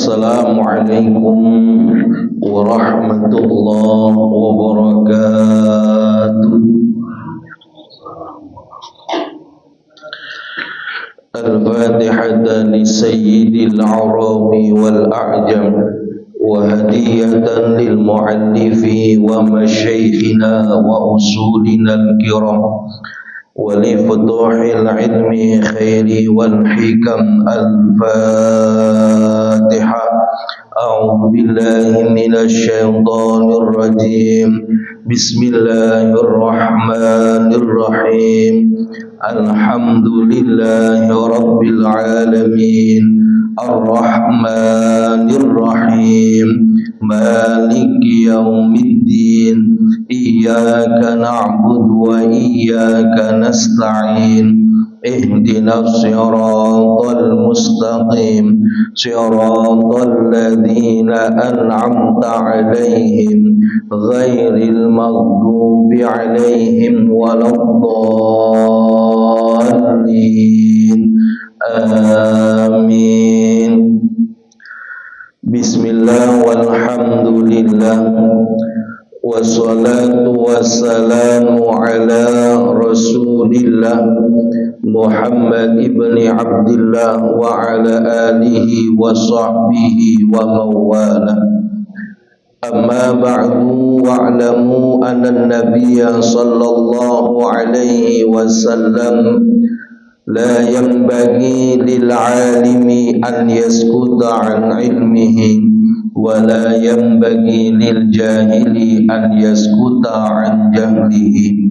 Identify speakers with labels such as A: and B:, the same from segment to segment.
A: Assalamualaikum warahmatullahi wabarakatuh. Al-Fatihah li sayyidil arabi wal a'jam wa hadiyatan lil muallifi wa masyayikhina wa usulina al-kiram wa li futuhil ilmi khairi wal hikam. Al-Fatihah. A'udzu billahi minasy syaithanir rajim. Bismillahirrahmanirrahim. Alhamdulillahi rabbil alamin. Ar-Rahmanir-Rahim. Maliki yaumiddin. Iyyaka na'budu wa iyyaka nasta'in. Ihdinas siratal mustaqim. Siratal ladzina an'amta 'alaihim ghairil maghdubi 'alaihim waladdallin. Amin. Bismillah walhamdulillah wassalatu wassalamu ala rasulillah Muhammad ibni Abdillah wa ala alihi wa sahbihi wa mawala. Amma ba'du wa'lamu anna an-nabiyya sallallahu alaihi wasallam la yanbaghi lil 'alimi an yaskuta 'an 'ilmihi wa la yanbaghi lil jahili an yaskuta 'an jahlihi.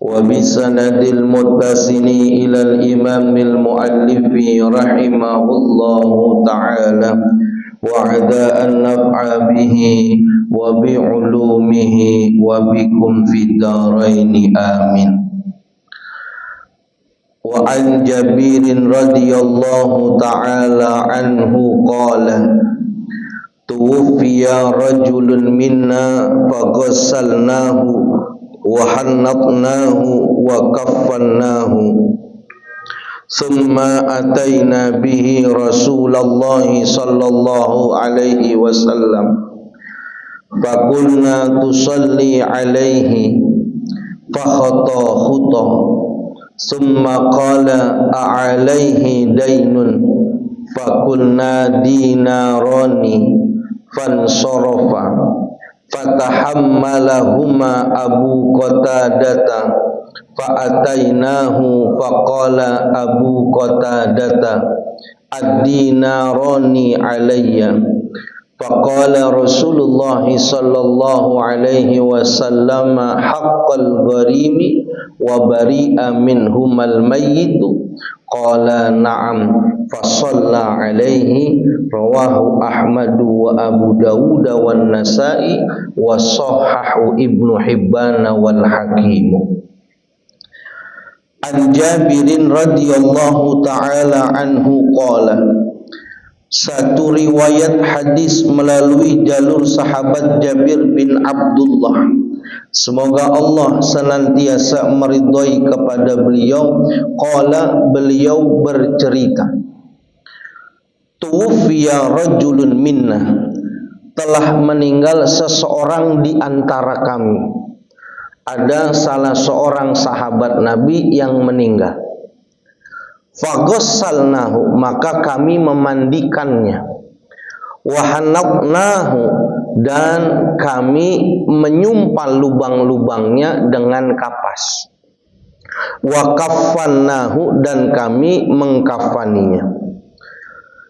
A: Wa bisanadil muttasini ilal imamil muallifi rahimahullahu ta'ala wa ada an naf'a bihi wa bi'ulumihi wa bikum fid daraini amin. Wa an Jabirin radhiyallahu ta'ala anhu qala tuwfiya rajulun minna faghassalnahu wa hannatnahu wa kaffannahu thumma ataina bihi Rasulullah sallallahu alaihi wasallam faqulna tusalli alaihi fakhata khutah thumma qala a'alaihi daynun faqulna dinarani fansarafa fatahammalahuma Abu Qatadata fa'atainahu faqala Abu Qatadata ad-dinarani alayya faqala Rasulullah sallallahu alaihi wasallam haqqal gharimi wa bari'a minhumal mayyitu qala na'am fasalla alaihi. Rawahu Ahmadu wa Abu Dawud wa Nasa'i wa sahhahu Ibnu Hibban wal Hakim. An Jabirin radhiyallahu ta'ala anhu qala. Satu riwayat hadis melalui jalur sahabat Jabir bin Abdullah, semoga Allah senantiasa meridhai kepada beliau, qala, beliau bercerita, tuwfiya rajulun minna, telah meninggal seseorang di antara kami. Ada salah seorang sahabat Nabi yang meninggal. Faghassalnahu, maka kami memandikannya. Wa hannatnahu, dan kami menyumpal lubang-lubangnya dengan kapas. Wa kaffannahu, dan kami mengkafaninya.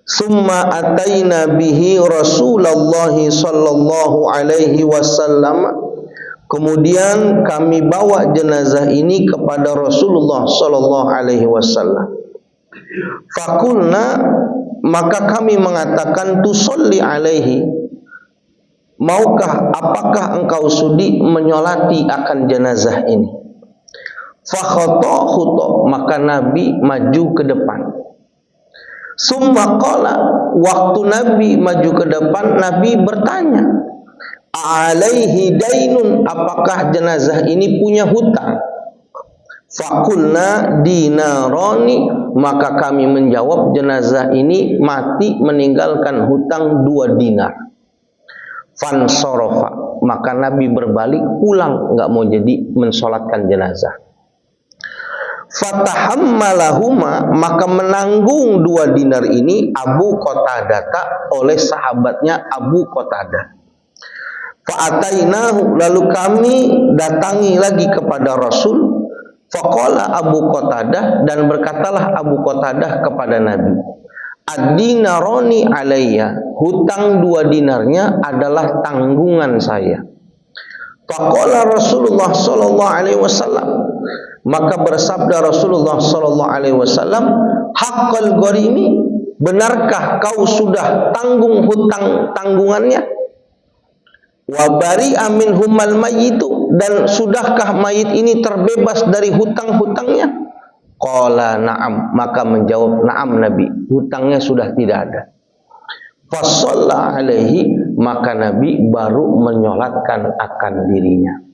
A: Summa ataina bihi Rasulullah sallallahu alaihi wasallam, kemudian kami bawa jenazah ini kepada Rasulullah sallallahu alaihi wasallam. Fakulna, maka kami mengatakan, tusolli alaihi, maukah, apakah engkau sudi menyolati akan jenazah ini? Fakhata khuta, maka Nabi maju ke depan. Summa qala, waktu Nabi maju ke depan, Nabi bertanya, alaihi dainun, apakah jenazah ini punya hutang? Fakulna dinaroni, maka kami menjawab jenazah ini mati meninggalkan hutang 2 dinar. Fansorofa, maka Nabi berbalik pulang, nggak mau jadi mensolatkan jenazah. Fatahammalahuma, maka menanggung 2 dinar ini Abu Qatadah oleh sahabatnya Abu Qatadah. Fa'atainahu, lalu kami datangi lagi kepada Rasul. Faqala Abu Qatadah, dan berkatalah Abu Qatadah kepada Nabi, ad-dinaroni alayya, hutang 2 dinarnya adalah tanggungan saya. Faqala Rasulullah sallallahu alaihi wasallam, maka bersabda Rasulullah sallallahu alaihi wasallam, haqqal gharimi, benarkah kau sudah tanggung hutang tanggungannya? Wa bari'a minhumal mayyitu, dan sudahkah mayit ini terbebas dari hutang-hutangnya? Qala na'am, maka menjawab na'am Nabi, hutangnya sudah tidak ada. Fasalla alaihi, maka Nabi baru menyolatkan akan dirinya.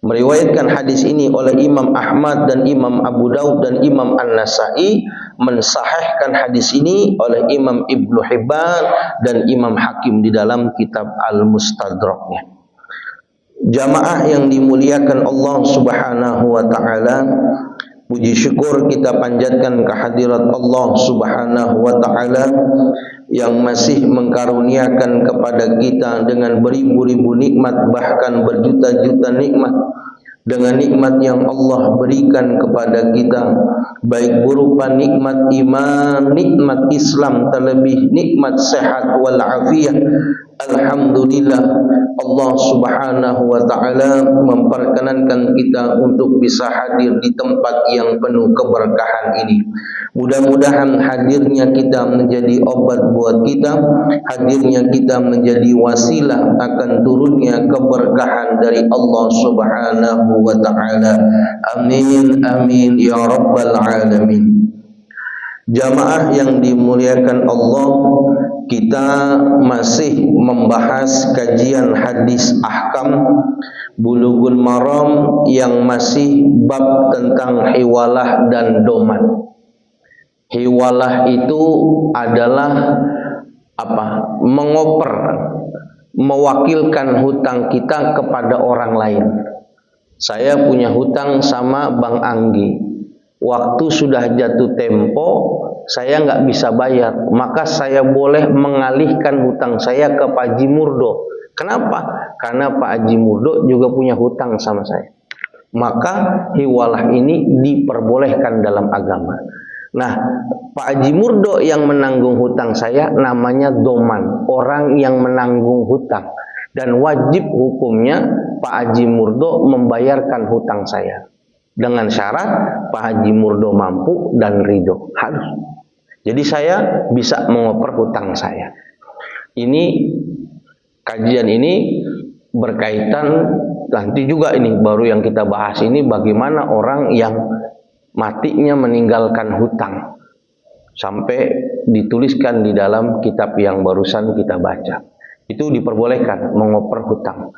A: Meriwayatkan hadis ini oleh Imam Ahmad dan Imam Abu Daud dan Imam An-Nasai. Mensahihkan hadis ini oleh Imam Ibnu Hibban dan Imam Hakim di dalam kitab Al-Mustadraknya. Jamaah yang dimuliakan Allah Subhanahu wa taala, puji syukur kita panjatkan kehadirat Allah Subhanahu wa taala yang masih mengkaruniakan kepada kita dengan beribu-ribu nikmat, bahkan berjuta-juta nikmat. Dengan nikmat yang Allah berikan kepada kita, baik berupa nikmat iman, nikmat Islam, terlebih nikmat sehat wal afiyah. Alhamdulillah, Allah Subhanahu wa taala memperkenankan kita untuk bisa hadir di tempat yang penuh keberkahan ini. Mudah-mudahan hadirnya kita menjadi obat buat kita, hadirnya kita menjadi wasilah akan turunnya keberkahan dari Allah Subhanahu wa taala. Amin amin ya rabbal alamin. Jamaah yang dimuliakan Allah, kita masih membahas kajian hadis ahkam Bulughul Maram yang masih bab tentang hiwalah dan doman. Hiwalah itu adalah apa? Mengoper, mewakilkan hutang kita kepada orang lain. Saya punya hutang sama Bang Anggi. Waktu sudah jatuh tempo, saya nggak bisa bayar, maka saya boleh mengalihkan hutang saya ke Pak Haji Murdo. Kenapa? Karena Pak Haji Murdo juga punya hutang sama saya. Maka hiwalah ini diperbolehkan dalam agama. Nah, Pak Haji Murdo yang menanggung hutang saya namanya doman, orang yang menanggung hutang. Dan wajib hukumnya Pak Haji Murdo membayarkan hutang saya. Dengan syarat Pak Haji Murdo mampu dan ridho, harus. Jadi saya bisa mengoper hutang saya. Ini kajian ini berkaitan nanti juga ini baru yang kita bahas ini bagaimana orang yang matinya meninggalkan hutang sampai dituliskan di dalam kitab yang barusan kita baca. Itu diperbolehkan mengoper hutang.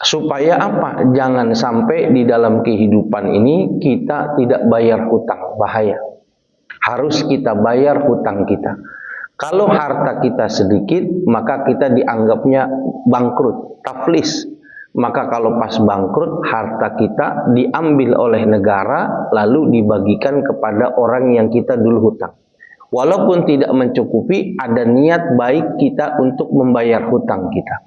A: Supaya apa? Jangan sampai di dalam kehidupan ini kita tidak bayar hutang, bahaya. Harus kita bayar hutang kita. Kalau harta kita sedikit, maka kita dianggapnya bangkrut, taflis. Maka kalau pas bangkrut, harta kita diambil oleh negara lalu dibagikan kepada orang yang kita dulu hutang. Walaupun tidak mencukupi, ada niat baik kita untuk membayar hutang kita.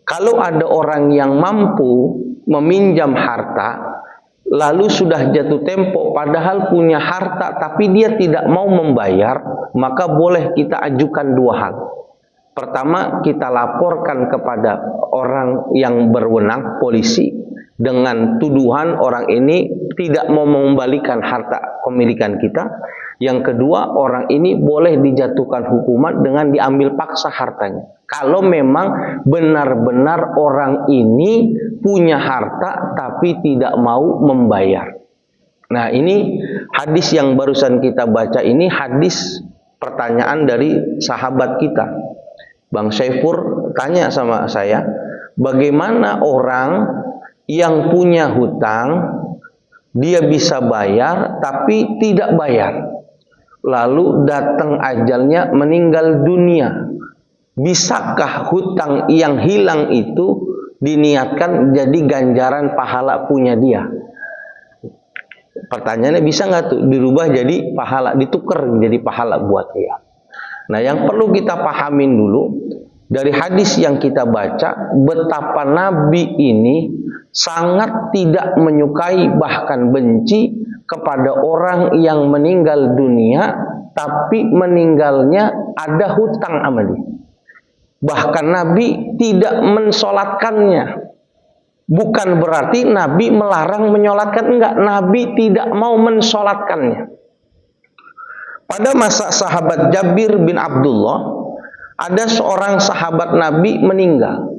A: Kalau ada orang yang mampu meminjam harta, lalu sudah jatuh tempo, padahal punya harta, tapi dia tidak mau membayar, maka boleh kita ajukan 2 hal. Pertama, kita laporkan kepada orang yang berwenang, polisi, dengan tuduhan orang ini tidak mau mengembalikan harta pemilikan kita. Yang kedua, orang ini boleh dijatuhkan hukuman dengan diambil paksa hartanya. Kalau memang benar-benar orang ini punya harta tapi tidak mau membayar. Nah, ini hadis yang barusan kita baca ini hadis pertanyaan dari sahabat kita. Bang Syaifur tanya sama saya, bagaimana orang yang punya hutang dia bisa bayar tapi tidak bayar, lalu datang ajalnya, meninggal dunia, bisakah hutang yang hilang itu diniatkan jadi ganjaran pahala punya dia? Pertanyaannya, bisa nggak tuh dirubah jadi pahala, ditukar jadi pahala buat dia? Nah, yang perlu kita pahamin dulu dari hadis yang kita baca, betapa Nabi ini sangat tidak menyukai, bahkan benci kepada orang yang meninggal dunia tapi meninggalnya ada hutang sama dia. Bahkan Nabi tidak mensolatkannya. Bukan berarti Nabi melarang menyolatkan, enggak. Nabi tidak mau mensolatkannya. Pada masa sahabat Jabir bin Abdullah, ada seorang sahabat Nabi meninggal.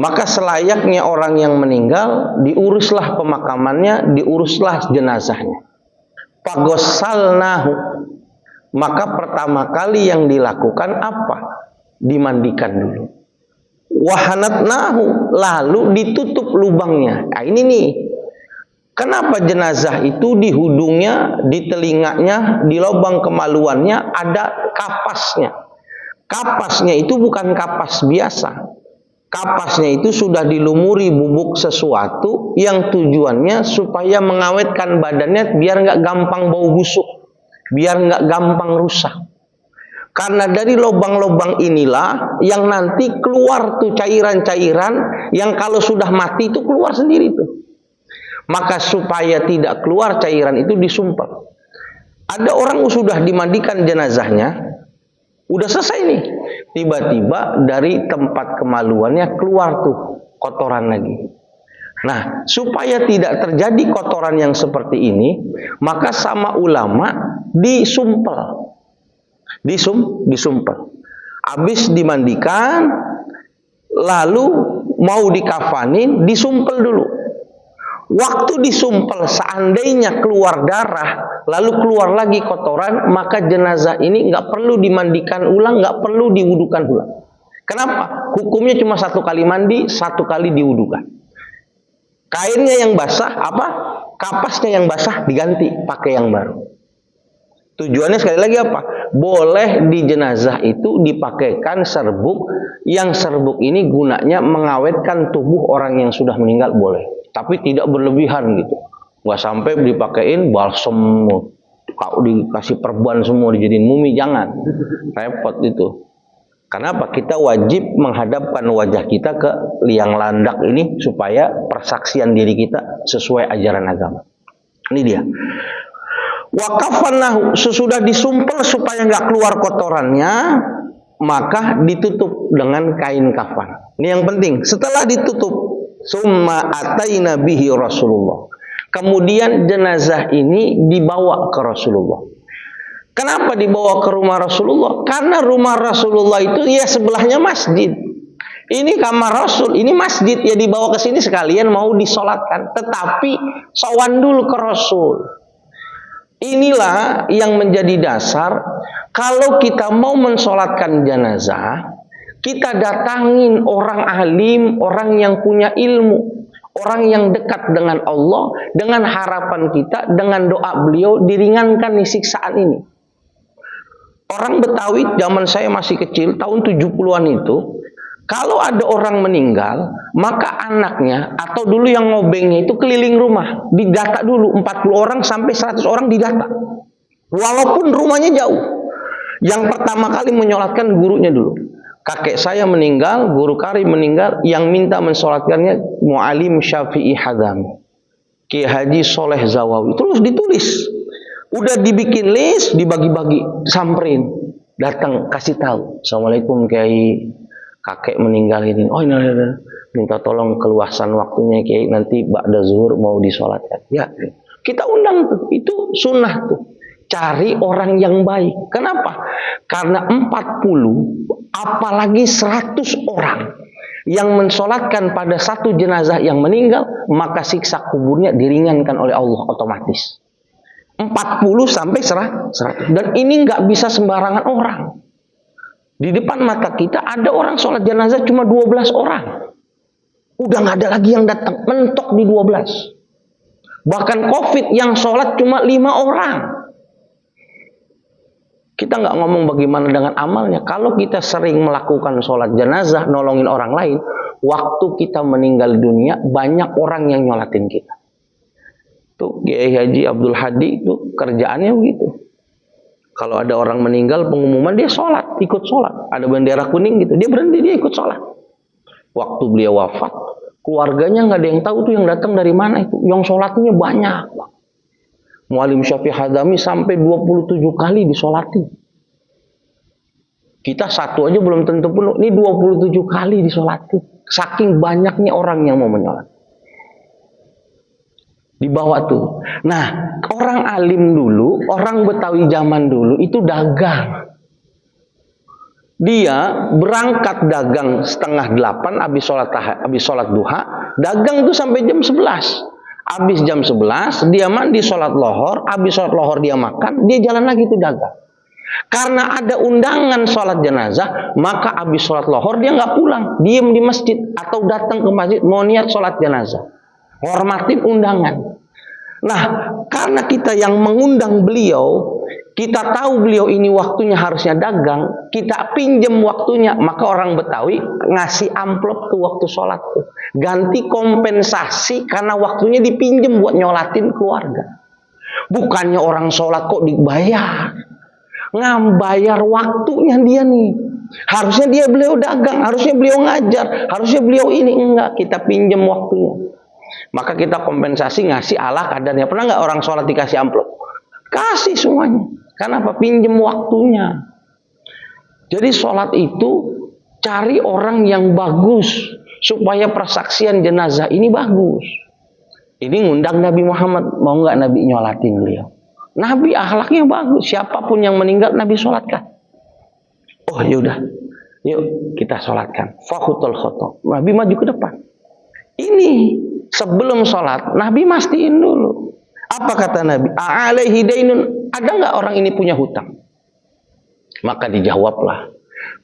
A: Maka selayaknya orang yang meninggal, diuruslah pemakamannya, diuruslah jenazahnya. Fagossalnahu, maka pertama kali yang dilakukan apa? Dimandikan dulu. Wahanatnahu, lalu ditutup lubangnya. Nah, ini nih, kenapa jenazah itu di hidungnya, di telinganya, di lubang kemaluannya ada kapasnya. Kapasnya itu bukan kapas biasa. Kapasnya itu sudah dilumuri bubuk sesuatu yang tujuannya supaya mengawetkan badannya biar nggak gampang bau busuk, biar nggak gampang rusak. Karena dari lubang-lubang inilah yang nanti keluar tuh cairan-cairan yang kalau sudah mati itu keluar sendiri tuh. Maka supaya tidak keluar cairan itu disumpel. Ada orang sudah dimandikan jenazahnya, udah selesai nih. Tiba-tiba dari tempat kemaluannya keluar tuh kotoran lagi. Nah, supaya tidak terjadi kotoran yang seperti ini, maka sama ulama disumpel. Disumpel. Habis dimandikan, lalu mau dikafanin, disumpel dulu. Waktu disumpel, seandainya keluar darah, lalu keluar lagi kotoran, maka jenazah ini nggak perlu dimandikan ulang, nggak perlu diwudukan ulang. Kenapa? Hukumnya cuma 1 kali mandi, 1 kali diwudukan. Kainnya yang basah, kapasnya yang basah diganti, pakai yang baru. Tujuannya sekali lagi apa? Boleh di jenazah itu dipakaikan serbuk, yang serbuk ini gunanya mengawetkan tubuh orang yang sudah meninggal, boleh. Tapi tidak berlebihan gitu. Nggak sampai dipakein balsam, dikasih perban semua, dijadiin mumi, jangan. Repot itu. Kenapa? Kita wajib menghadapkan wajah kita ke liang landak ini supaya persaksian diri kita sesuai ajaran agama. Ini dia. Wakafannahu, sesudah disumpel supaya nggak keluar kotorannya, maka ditutup dengan kain kafan. Ini yang penting. Setelah ditutup, summa ataina bihi Rasulullah. Kemudian jenazah ini dibawa ke Rasulullah. Kenapa dibawa ke rumah Rasulullah? Karena rumah Rasulullah itu ya sebelahnya masjid. Ini kamar Rasul, ini masjid, ya dibawa ke sini sekalian mau disolatkan. Tetapi sowan dulu ke Rasul. Inilah yang menjadi dasar kalau kita mau mensolatkan jenazah, kita datangin orang alim, orang yang punya ilmu, orang yang dekat dengan Allah, dengan harapan kita, dengan doa beliau diringankan nih siksaan ini. Orang Betawi zaman saya masih kecil, tahun 70-an itu, kalau ada orang meninggal, maka anaknya atau dulu yang ngobengnya itu keliling rumah, didata dulu 40 orang sampai 100 orang didata. Walaupun rumahnya jauh. Yang pertama kali menyolatkan gurunya dulu. Kakek saya meninggal, guru kari meninggal, yang minta mensolatkannya Mu'alim Syafi'i Hadami, Kiai Haji Soleh Zawawi. Terus ditulis. Udah dibikin list, dibagi-bagi, samperin, datang kasih tahu. Assalamualaikum Kiai, kakek meninggal ini. Oh ini, minta tolong keluasan waktunya Kiai, nanti ba'da zuhur mau disolatkan. Ya, kita undang tuh, itu sunnah tuh. Cari orang yang baik. Kenapa? Karena 40, apalagi 100 orang yang mensolatkan pada satu jenazah yang meninggal, maka siksa kuburnya diringankan oleh Allah otomatis. 40 sampai 100. Dan ini nggak bisa sembarangan orang. Di depan mata kita ada orang sholat jenazah cuma 12 orang. Udah nggak ada lagi yang datang, mentok di 12. Bahkan COVID yang sholat cuma 5 orang. Kita nggak ngomong bagaimana dengan amalnya. Kalau kita sering melakukan sholat jenazah, nolongin orang lain, waktu kita meninggal dunia, banyak orang yang nyolatin kita. Tuh Kiai Haji Abdul Hadi itu kerjaannya begitu. Kalau ada orang meninggal, pengumuman dia sholat, ikut sholat. Ada bendera kuning gitu, dia berhenti, dia ikut sholat. Waktu beliau wafat, keluarganya nggak ada yang tahu tuh yang datang dari mana itu. Yang sholatnya banyak. Muallim Syafi'i Hadami sampai 27 kali disolati. Kita satu aja belum tentu penuh. Ini 27 kali disolati. Saking banyaknya orang yang mau menyolat. Dibawa tuh. Nah, orang alim dulu, orang Betawi zaman dulu itu dagang. Dia berangkat dagang 7:30 habis sholat duha. Dagang tuh sampai jam 11. Habis jam 11, dia mandi sholat lohor. Habis sholat lohor dia makan, dia jalan lagi tuh dagang. Karena ada undangan sholat jenazah, maka habis sholat lohor dia nggak pulang, diem di masjid atau datang ke masjid mau niat sholat jenazah. Hormatin undangan. Nah, karena kita yang mengundang beliau, kita tahu beliau ini waktunya harusnya dagang, kita pinjem waktunya, maka orang Betawi ngasih amplop tuh waktu sholat tuh. Ganti kompensasi karena waktunya dipinjem buat nyolatin keluarga. Bukannya orang sholat kok dibayar. Ngambayar waktunya dia nih. Harusnya beliau dagang, harusnya beliau ngajar, harusnya beliau ini. Enggak, kita pinjem waktunya. Maka kita kompensasi ngasih ala kadarnya. Pernah nggak orang sholat dikasih amplop? Kasih semuanya. Kenapa? Pinjem waktunya. Jadi sholat itu cari orang yang bagus supaya persaksian jenazah ini bagus. Ini ngundang Nabi Muhammad, mau nggak Nabi nyolatin beliau? Nabi akhlaknya bagus, siapapun yang meninggal Nabi sholatkan. Oh yaudah, yuk kita sholatkan. Fakhutul khotob. Nabi maju ke depan. Ini sebelum sholat, Nabi mastiin dulu. Apa kata Nabi? A'alaihi dainun. Ada nggak orang ini punya hutang? Maka dijawablah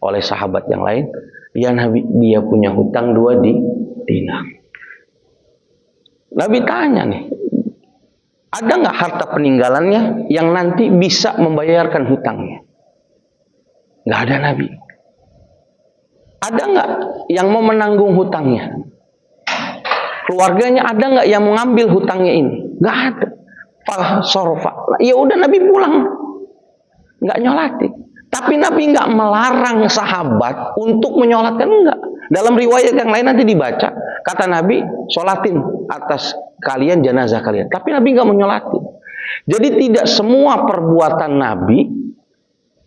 A: oleh sahabat yang lain, ya Nabi, dia punya hutang 2 dinar. Nabi tanya nih, ada nggak harta peninggalannya yang nanti bisa membayarkan hutangnya? Nggak ada Nabi. Ada nggak yang mau menanggung hutangnya? Keluarganya ada nggak yang mengambil hutangnya ini? Nggak ada. Sorfa. Ya udah Nabi pulang, nggak nyolatin. Tapi Nabi nggak melarang sahabat untuk menyolatkan, enggak. Dalam riwayat yang lain nanti dibaca, kata Nabi, sholatin atas kalian jenazah kalian. Tapi Nabi nggak menyolatin. Jadi tidak semua perbuatan Nabi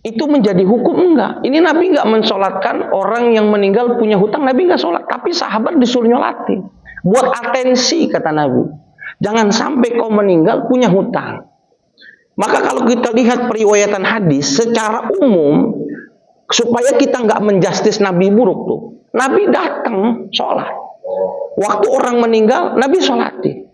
A: itu menjadi hukum, enggak. Ini Nabi nggak mensolatkan orang yang meninggal punya hutang, Nabi nggak sholat. Tapi sahabat disuruh nyolatin. Buat atensi kata Nabi. Jangan sampai kau meninggal punya hutang. Maka kalau kita lihat periwayatan hadis secara umum, supaya kita nggak menjustis Nabi buruk tuh, Nabi datang sholat. Waktu orang meninggal, Nabi sholatin.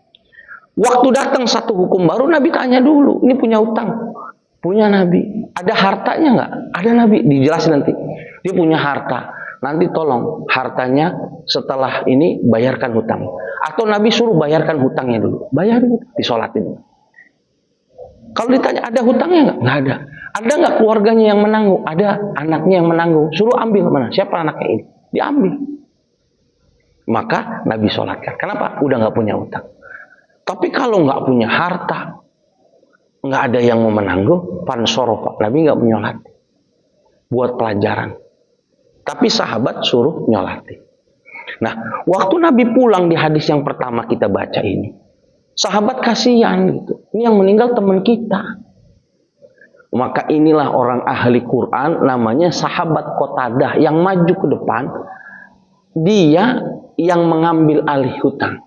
A: Waktu datang satu hukum baru, Nabi tanya dulu, ini punya hutang? Punya Nabi. Ada hartanya nggak? Ada Nabi. Dijelasin nanti. Dia punya harta. Nanti tolong hartanya setelah ini bayarkan hutang. Atau Nabi suruh bayarkan hutangnya dulu. Bayarin, disolatin. Kalau ditanya ada hutangnya nggak? Nggak ada. Ada nggak keluarganya yang menanggung? Ada, anaknya yang menanggung. Suruh ambil mana? Siapa anaknya ini? Diambil. Maka Nabi sholatkan. Kenapa? Udah nggak punya hutang. Tapi kalau nggak punya harta, nggak ada yang mau menanggung, pansorofa. Nabi nggak menyolati. Buat pelajaran. Tapi sahabat suruh nyolati. Nah, waktu Nabi pulang di hadis yang pertama kita baca ini, sahabat kasihan gitu. Ini yang meninggal teman kita. Maka inilah orang ahli Quran, namanya sahabat Qatadah yang maju ke depan. Dia yang mengambil alih hutang.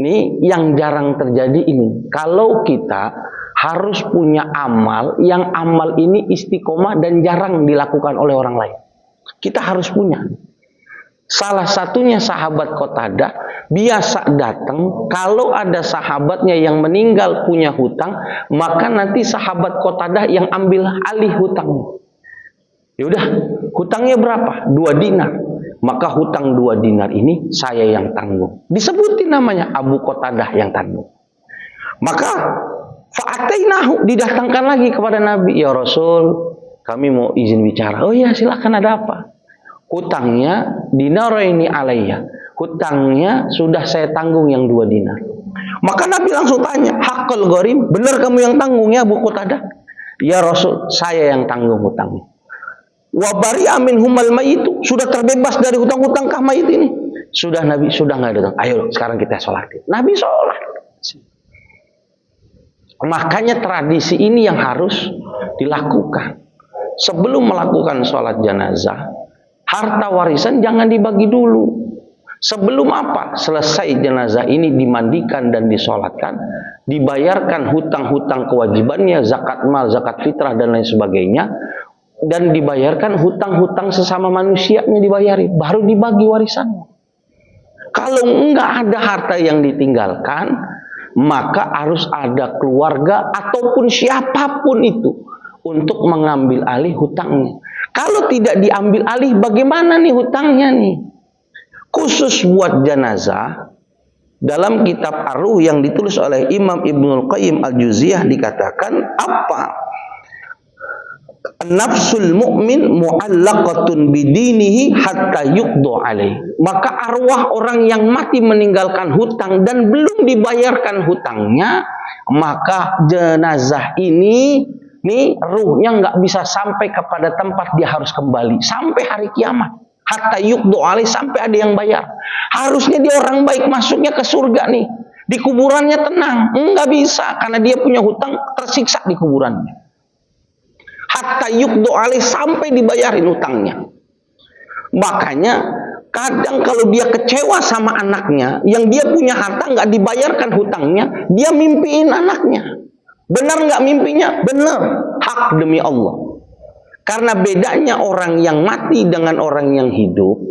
A: Ini yang jarang terjadi ini. Kalau kita harus punya amal, yang amal ini istiqomah dan jarang dilakukan oleh orang lain. Kita harus punya. Salah satunya sahabat Qatadah biasa datang kalau ada sahabatnya yang meninggal punya hutang, maka nanti sahabat Qatadah yang ambil alih hutangnya. Yaudah, hutangnya berapa? 2 dinar. Maka hutang 2 dinar ini saya yang tanggung. Disebutin namanya Abu Qatadah yang tanggung. Maka fa'atainahu, didatangkan lagi kepada Nabi, ya Rasul, kami mau izin bicara. Oh ya, silakan, ada apa? Hutangnya dinaraini alayya. Hutangnya sudah saya tanggung yang 2 dinar. Maka Nabi langsung tanya, haqqal gharim, benar kamu yang tanggung ya Abu Qatadah? Ya Rasul, saya yang tanggung hutangnya. Wa bari'a minhumal mayyitu, sudah terbebas dari hutang-hutang kah mayit ini? Sudah Nabi, sudah enggak ada. Ayo sekarang kita sholat. Nabi sholat. Makanya tradisi ini yang harus dilakukan. Sebelum melakukan sholat jenazah, harta warisan jangan dibagi dulu. Sebelum apa? Selesai jenazah ini dimandikan dan disolatkan, dibayarkan hutang-hutang kewajibannya, zakat mal, zakat fitrah dan lain sebagainya, dan dibayarkan hutang-hutang sesama manusianya dibayari, baru dibagi warisannya. Kalau enggak ada harta yang ditinggalkan, maka harus ada keluarga ataupun siapapun itu untuk mengambil alih hutangnya. Kalau tidak diambil alih, bagaimana nih hutangnya nih? Khusus buat jenazah, dalam kitab Ar-Ruh yang ditulis oleh Imam Ibnul Qayyim Al-Juziyah dikatakan apa? Nafsul mu'min mu'allaqatun bidinihi hatta yuqdu alaih. Maka arwah orang yang mati meninggalkan hutang dan belum dibayarkan hutangnya, maka jenazah ini ruhnya nggak bisa sampai kepada tempat dia harus kembali sampai hari kiamat. Hatta yuqdu alaih, sampai ada yang bayar. Harusnya dia orang baik, masuknya ke surga nih, di kuburannya tenang. Nggak bisa, karena dia punya hutang, tersiksa di kuburannya. Hatta yukdo alih, sampai dibayarin hutangnya. Makanya kadang kalau dia kecewa sama anaknya, yang dia punya harta nggak dibayarkan hutangnya, dia mimpiin anaknya. Benar nggak mimpinya? Benar. Hak demi Allah. Karena bedanya orang yang mati dengan orang yang hidup,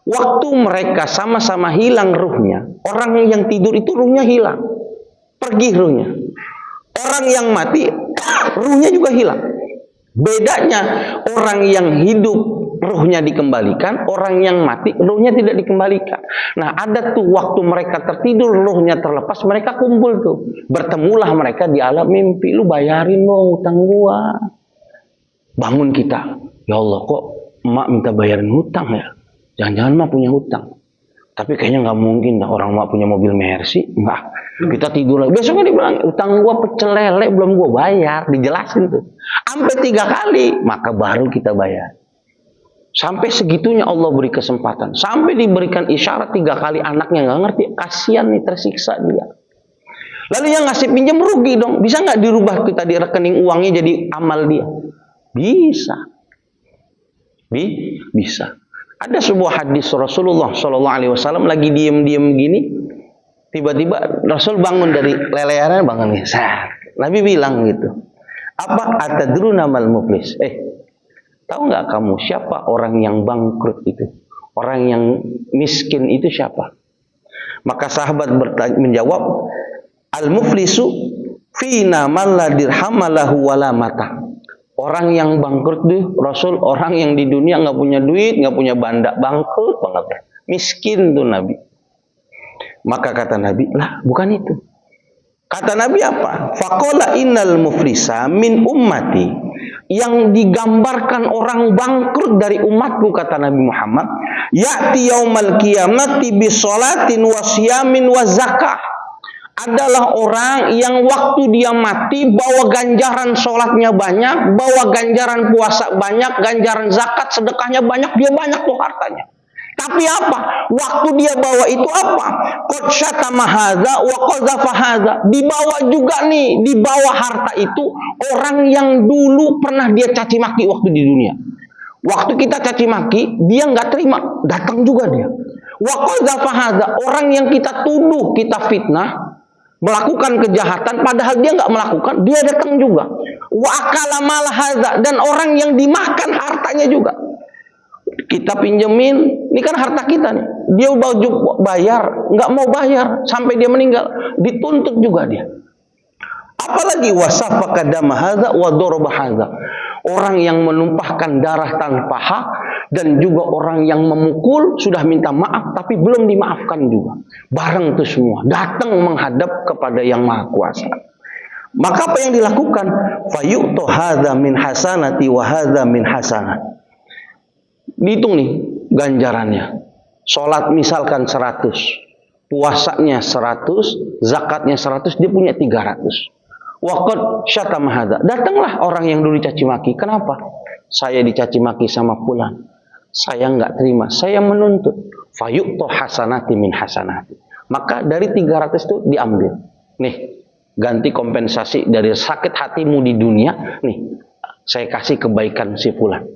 A: waktu mereka sama-sama hilang ruhnya, orang yang tidur itu ruhnya hilang, pergi ruhnya. Orang yang mati, ruhnya juga hilang. Bedanya orang yang hidup ruhnya dikembalikan, orang yang mati ruhnya tidak dikembalikan. Nah, ada tuh waktu mereka tertidur ruhnya terlepas, mereka kumpul tuh. Bertemulah mereka di alam mimpi. Lu bayarin dong hutang gua. Bangun kita. Ya Allah, kok emak minta bayarin hutang ya? Jangan-jangan emak punya hutang. Tapi kayaknya nggak mungkin dah orang emak punya mobil Mercy. Enggak. Kita tidur lagi. Besoknya dia bilang, utang gua pecel lele belum gua bayar. Dijelasin tuh. Sampai 3 kali, maka baru kita bayar. Sampai segitunya Allah beri kesempatan. Sampai diberikan isyarat 3 kali, anaknya nggak ngerti. Kasihan nih, tersiksa dia. Lalu yang ngasih pinjam rugi dong. Bisa nggak dirubah kita di rekening uangnya jadi amal dia? Bisa. Bisa. Ada sebuah hadis Rasulullah SAW lagi diem-diem gini. Tiba-tiba Rasul bangun dari lelehannya, bangun nih. Nabi bilang gitu. Apa? Atadruna mal muflis? Tahu nggak kamu siapa orang yang bangkrut itu? Orang yang miskin itu siapa? Maka sahabat menjawab, al-muflisu fina man la dirham lahu wala mata. Orang yang bangkrut tuh Rasul, orang yang di dunia nggak punya duit, nggak punya banda, bangkrut banget, miskin tuh Nabi. Maka kata Nabi, lah bukan itu. Kata Nabi apa? Faqala innal muflisa min ummati. Yang digambarkan orang bangkrut dari umatku, kata Nabi Muhammad, ya'ti yaumal qiyamati bi sholatin wa siyamin wa zakah. Adalah orang yang waktu dia mati bawa ganjaran sholatnya banyak, bawa ganjaran puasa banyak, ganjaran zakat, sedekahnya banyak, dia banyak tuh hartanya. Tapi apa? Waktu dia bawa itu apa? Qad syatama hadza wa qazafa hadza. Dibawa juga nih, dibawa harta itu orang yang dulu pernah dia caci maki waktu di dunia. Waktu kita caci maki, dia nggak terima, datang juga dia. Wa qazafa hadza, orang yang kita tuduh, kita fitnah, melakukan kejahatan padahal dia nggak melakukan, dia datang juga. Wa akala mal hadza, dan orang yang dimakan hartanya juga. Kita pinjemin, ini kan harta kita nih. Dia bayar, nggak mau bayar sampai dia meninggal, dituntut juga dia. Apalagi wasafaka dama hadza wa daraba hadza. Orang yang menumpahkan darah tanpa hak dan juga orang yang memukul sudah minta maaf tapi belum dimaafkan juga. Bareng itu semua datang menghadap kepada yang Maha Kuasa. Maka apa yang dilakukan? Fayu'tu hadza min hasanati wa hadza min hasanah. Dihitung nih ganjarannya. Salat misalkan 100, puasanya 100, zakatnya 100, dia punya 300. Waqad syatama hadza. Datanglah orang yang dulu dicaci maki. Kenapa? Saya dicaci maki sama fulan. Saya enggak terima, saya menuntut. Fayu'tu hasanati min hasanati. Maka dari 300 itu diambil. Nih, ganti kompensasi dari sakit hatimu di dunia. Nih, saya kasih kebaikan si fulan.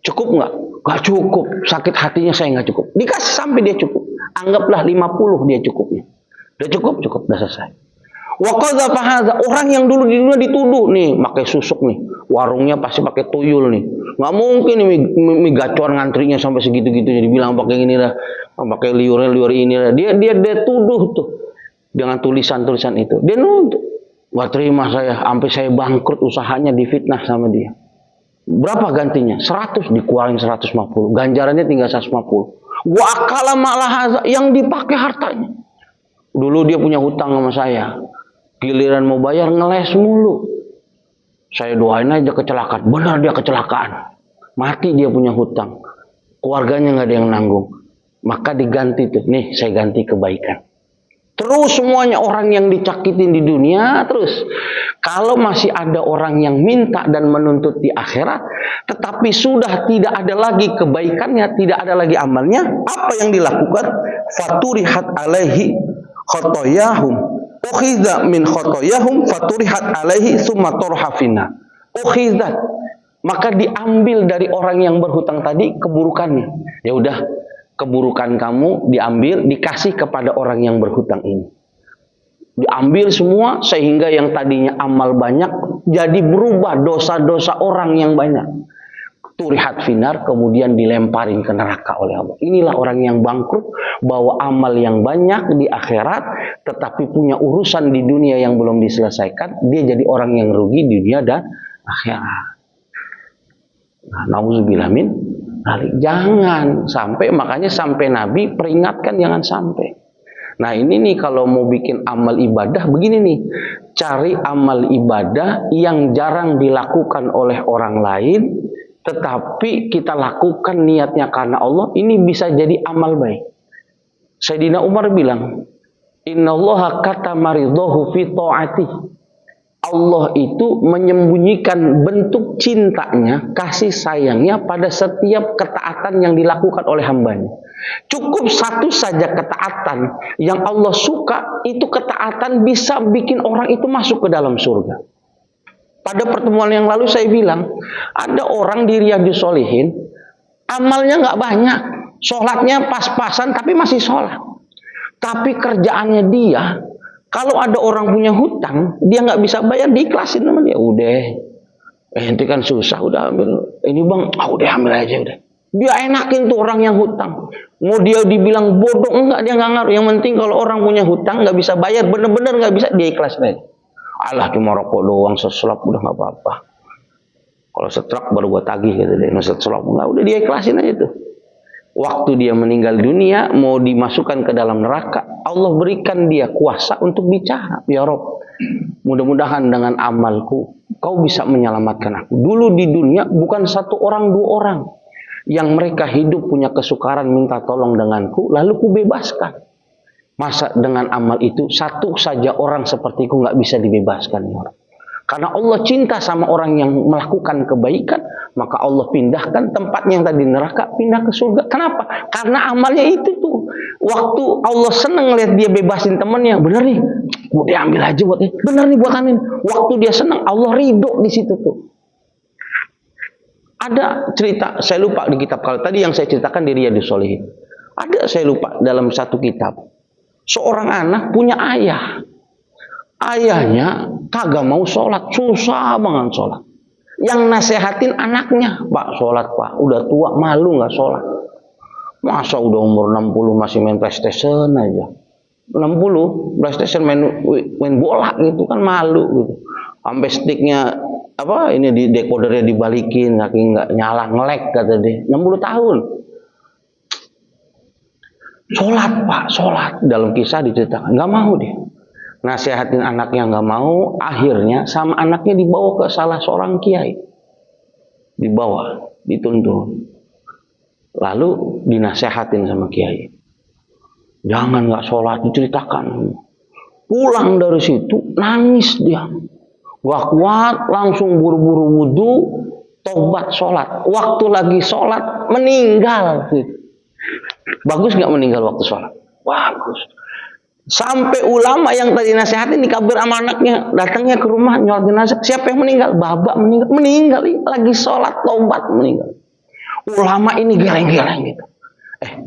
A: Cukup enggak? Enggak cukup. Sakit hatinya saya enggak cukup. Dikasih sampai dia cukup. Anggaplah 50 dia cukupnya. Udah cukup, cukup, udah selesai. Wa qadzafa hadza, orang yang dulu di dunia dituduh nih, pakai susuk nih. Warungnya pasti pakai tuyul nih. Enggak mungkin nih mie gacor ngantrinya sampai segitu-gitunya, dibilang pakai ini lah, pakai liur ini lah. Dia tuduh tuh dengan tulisan-tulisan itu. Dia nuduh. Enggak terima saya, sampai saya bangkrut usahanya, difitnah sama dia. Berapa gantinya? 100, dikeluarin 150. Ganjarannya tinggal 150. Wa akala ma'laha, yang dipakai hartanya. Dulu dia punya hutang sama saya. Giliran mau bayar ngeles mulu. Saya doain aja kecelakaan. Benar dia kecelakaan. Mati dia punya hutang. Keluarganya nggak ada yang nanggung. Maka diganti tuh. Nih saya ganti kebaikan. Terus semuanya orang yang dicakitin di dunia terus. Kalau masih ada orang yang minta dan menuntut di akhirat, tetapi sudah tidak ada lagi kebaikannya, tidak ada lagi amalnya, apa yang dilakukan? Faturihat alaihi khotoyahum. Ukhidha min khotoyahum faturihat alaihi summa turha finna. Ukhidhat, maka diambil dari orang yang berhutang tadi keburukannya. Ya udah, keburukan kamu diambil, dikasih kepada orang yang berhutang ini. Diambil semua sehingga yang tadinya amal banyak jadi berubah dosa-dosa orang yang banyak. Turihat finar, kemudian dilemparin ke neraka oleh Allah. Inilah orang yang bangkrut, bawa amal yang banyak di akhirat, tetapi punya urusan di dunia yang belum diselesaikan. Dia jadi orang yang rugi di dunia dan akhirat. Nah, nauzubillah min dzalik. Jangan sampai, makanya sampai Nabi peringatkan jangan sampai. Nah ini nih kalau mau bikin amal ibadah begini nih. Cari amal ibadah yang jarang dilakukan oleh orang lain, tetapi kita lakukan niatnya karena Allah, ini bisa jadi amal baik. Sayyidina Umar bilang, innallaha katama ridhahu fi ta'ati. Allah itu menyembunyikan bentuk cintanya, kasih sayangnya pada setiap ketaatan yang dilakukan oleh hambanya. Cukup satu saja ketaatan yang Allah suka, itu ketaatan bisa bikin orang itu masuk ke dalam surga. Pada pertemuan yang lalu saya bilang, ada orang di Riyadhus Shalihin, amalnya nggak banyak, sholatnya pas-pasan tapi masih sholat. Tapi kerjaannya dia, kalau ada orang punya hutang, dia nggak bisa bayar, diikhlasin sama dia. Udah, itu kan susah, udah ambil. Ini bang, udah ambil aja udah. Dia enakin tuh orang yang hutang. Mau dia dibilang bodoh, enggak, dia nggak ngaruh. Yang penting kalau orang punya hutang nggak bisa bayar, bener-bener nggak bisa, dia ikhlasin aja. Alah cuma rokok doang, seselap udah nggak apa-apa. Kalau setruk baru gua tagih gitu deh, seselap nggak, udah dia ikhlasin aja tuh. Waktu dia meninggal dunia, mau dimasukkan ke dalam neraka, Allah berikan dia kuasa untuk bicara. Ya Rob, mudah-mudahan dengan amalku, kau bisa menyelamatkan aku. Dulu di dunia bukan satu orang, dua orang yang mereka hidup punya kesukaran minta tolong denganku, lalu ku bebaskan. Masa dengan amal itu satu saja orang sepertiku nggak bisa dibebaskan ya Rob? Karena Allah cinta sama orang yang melakukan kebaikan, maka Allah pindahkan tempatnya yang tadi neraka, pindah ke surga. Kenapa? Karena amalnya itu tuh. Waktu Allah seneng lihat dia bebasin temennya, bener nih, mau diambil aja buat ini, bener nih buat amin. Waktu dia seneng, Allah ridho di situ tuh. Ada cerita, saya lupa di kitab, kalau tadi yang saya ceritakan di Riyadhus Shalihin. Ada, saya lupa, dalam satu kitab. Seorang anak punya ayah. Ayahnya kagak mau sholat, susah banget sholat. Yang nasehatin anaknya, Pak sholat Pak, udah tua malu nggak sholat. Masa udah umur 60 masih main PlayStation aja. 60 PlayStation main bola gitu kan malu gitu. Sampai sticknya apa ini di dekodernya dibalikin, saking nggak nyala, ngelek kata dia. 60 tahun. Sholat Pak, sholat. Dalam kisah diceritakan, nggak mau dia. Nasihatin anaknya nggak mau, akhirnya sama anaknya dibawa ke salah seorang kiai. Dibawa, dituntun. Lalu dinasehatin sama kiai. Jangan nggak sholat, diceritakan. Pulang dari situ, nangis dia. Gak kuat, langsung buru-buru wudhu, tobat sholat. Waktu lagi sholat, meninggal. Bagus nggak meninggal waktu sholat? Bagus. Sampai ulama yang tadi nasihatin dikabir sama anaknya, datangnya ke rumah nyolat jenazah. Siapa yang meninggal? Babak meninggal. Meninggal lagi sholat tobat meninggal. Ulama ini geleng-geleng gitu.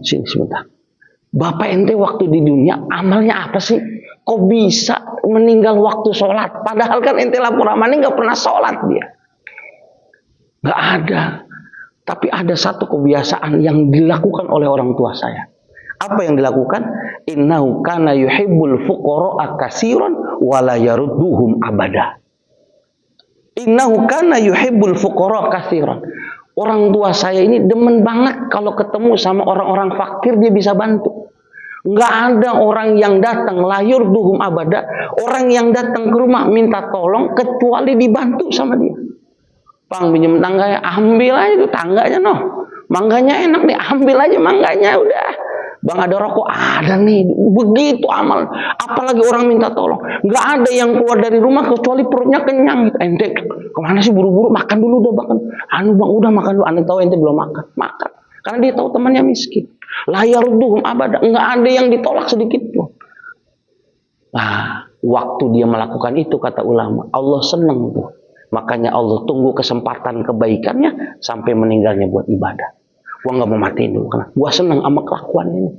A: Sini sebentar. Bapak ente waktu di dunia amalnya apa sih? Kok bisa meninggal waktu sholat? Padahal kan ente lapor amalnya nggak pernah sholat dia. Nggak ada. Tapi ada satu kebiasaan yang dilakukan oleh orang tua saya. Apa yang dilakukan? Innahu kana yuhibbul fuqara'a katsiran wa la yarudduhum abada. Innahu kana yuhibbul fuqara'a katsiran. Orang tua saya ini demen banget kalau ketemu sama orang-orang fakir dia bisa bantu. Nggak ada orang yang datang la yarudduhum abada, orang yang datang ke rumah minta tolong kecuali dibantu sama dia. Bang pinjam tangga ya, ambil aja itu tangganya noh. Mangganya enak nih, ambil aja mangganya udah. Bang ada rokok, ada nih. Begitu amal. Apalagi orang minta tolong. Nggak ada yang keluar dari rumah kecuali perutnya kenyang. Ente kemana sih buru-buru? Makan dulu udah makan. Bang udah makan dulu. Anda tahu ente belum makan. Makan. Karena dia tahu temannya miskin. Layar duhum abada. Nggak ada yang ditolak sedikit pun. Nah, waktu dia melakukan itu kata ulama, Allah senang tuh. Makanya Allah tunggu kesempatan kebaikannya sampai meninggalnya buat ibadah. Gua nggak mau matiin dulu karena gua senang sama kelakuan ini.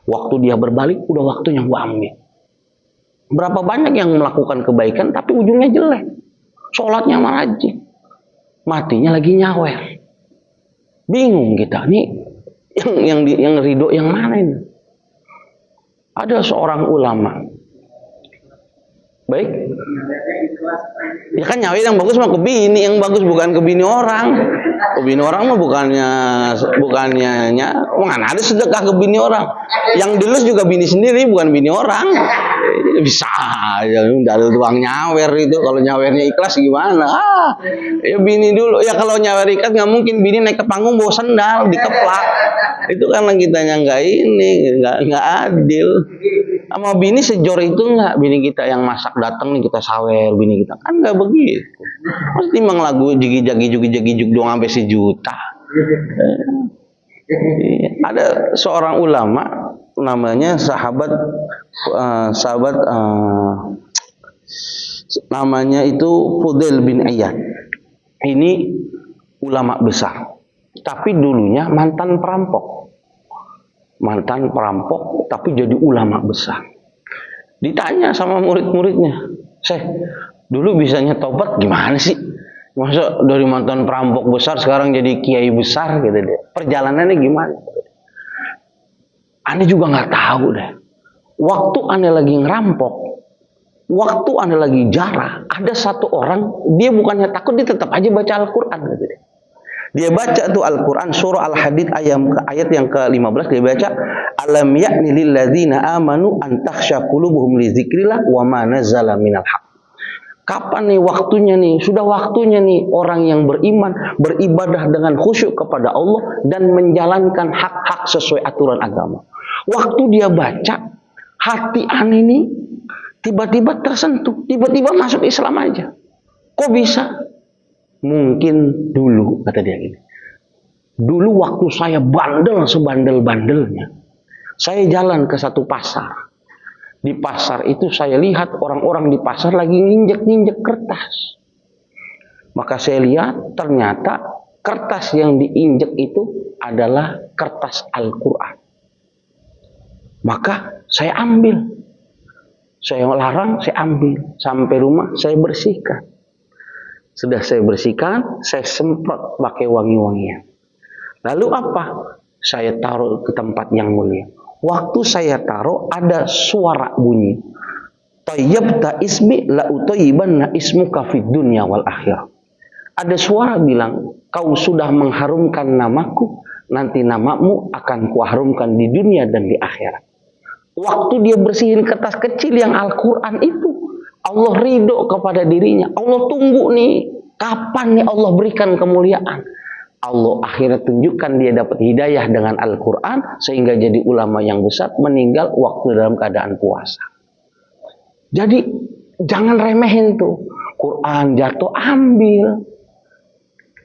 A: Waktu dia berbalik, udah waktunya gua ambil. Berapa banyak yang melakukan kebaikan tapi ujungnya jelek. Sholatnya malah rajin, matinya lagi nyawer. Bingung kita nih, yang ridho yang mana ini? Ada seorang ulama. Baik. Ya kan nyawer yang bagus mah ke bini, yang bagus bukan ke bini orang. Ke bini orang mah bukannya mana ada sedekah ke bini orang. Yang dilus juga bini sendiri bukan bini orang. Bisa aja dari uang nyawer itu. Kalau nyawernya ikhlas gimana? Ya bini dulu. Ya kalau nyawer ikhlas nggak mungkin bini naik ke panggung bawa sendal dikeplak. Itu karena kitanya nggak adil. Sama bini sejor itu nggak, bini kita yang masak datang nih kita sawer bini kita kan nggak begitu. Pasti memang lagu jigi-jagi doang sampai sejuta. Ada seorang ulama namanya namanya itu Fudail bin Iyad. Ini ulama besar, tapi dulunya mantan perampok tapi jadi ulama besar. Ditanya sama murid-muridnya, Syekh, dulu bisanya tobat gimana sih? Masa dari mantan perampok besar sekarang jadi kiai besar gitu deh. Perjalanannya gimana? Aneh juga nggak tahu deh. Waktu aneh lagi ngerampok, waktu aneh lagi jarah, ada satu orang dia bukannya takut, dia tetap aja baca Al-Quran gitu deh. Dia baca tuh Al-Quran surah Al-Hadid ayat yang ke-15 dia baca alam ya'ni lil ladzina amanu an takhsha qulubuhum li dzikrillah wa ma nazala minal haq. Kapan nih waktunya nih? Sudah waktunya nih orang yang beriman beribadah dengan khusyuk kepada Allah dan menjalankan hak-hak sesuai aturan agama. Waktu dia baca, hati aneh nih tiba-tiba tersentuh, tiba-tiba masuk Islam aja. Kok bisa? Mungkin dulu, kata dia gini, dulu waktu saya bandel sebandel-bandelnya, saya jalan ke satu pasar. Di pasar itu saya lihat orang-orang di pasar lagi nginjek-nginjek kertas. Maka saya lihat ternyata kertas yang diinjek itu adalah kertas Al-Quran. Maka saya ambil. Saya larang, saya ambil. Sampai rumah saya bersihkan. Sudah saya bersihkan, saya semprot pakai wangi-wangian. Lalu apa? Saya taruh ke tempat yang mulia. Waktu saya taruh ada suara bunyi. Tayyibta ismi la utayyibanna ismuka fid dunya wal akhirah. Ada suara bilang, kau sudah mengharumkan namaku, nanti namamu akan kuharumkan di dunia dan di akhirat. Waktu dia bersihin kertas kecil yang Al-Quran itu, Allah ridho kepada dirinya. Allah tunggu nih, kapan nih Allah berikan kemuliaan. Allah akhirnya tunjukkan dia dapat hidayah dengan Al-Quran, sehingga jadi ulama yang besar, meninggal waktu dalam keadaan puasa. Jadi jangan remehin tuh, Quran jatuh ambil,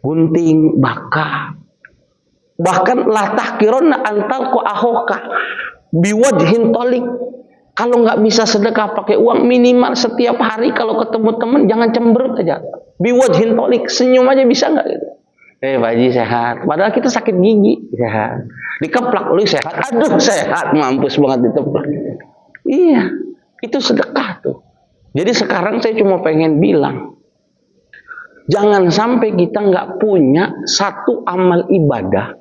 A: gunting bakar. Bahkan la tahkironna antal ko ahoka biwajhin tolik. Kalau nggak bisa sedekah pakai uang, minimal setiap hari kalau ketemu teman jangan cemberut aja. Biwajhin tolik, senyum aja bisa nggak gitu? Pak Haji sehat, padahal kita sakit gigi sehat. Dikeplak lu sehat, aduh sehat, mampus banget diteplak. Iya, itu sedekah tuh. Jadi sekarang saya cuma pengen bilang, jangan sampai kita nggak punya satu amal ibadah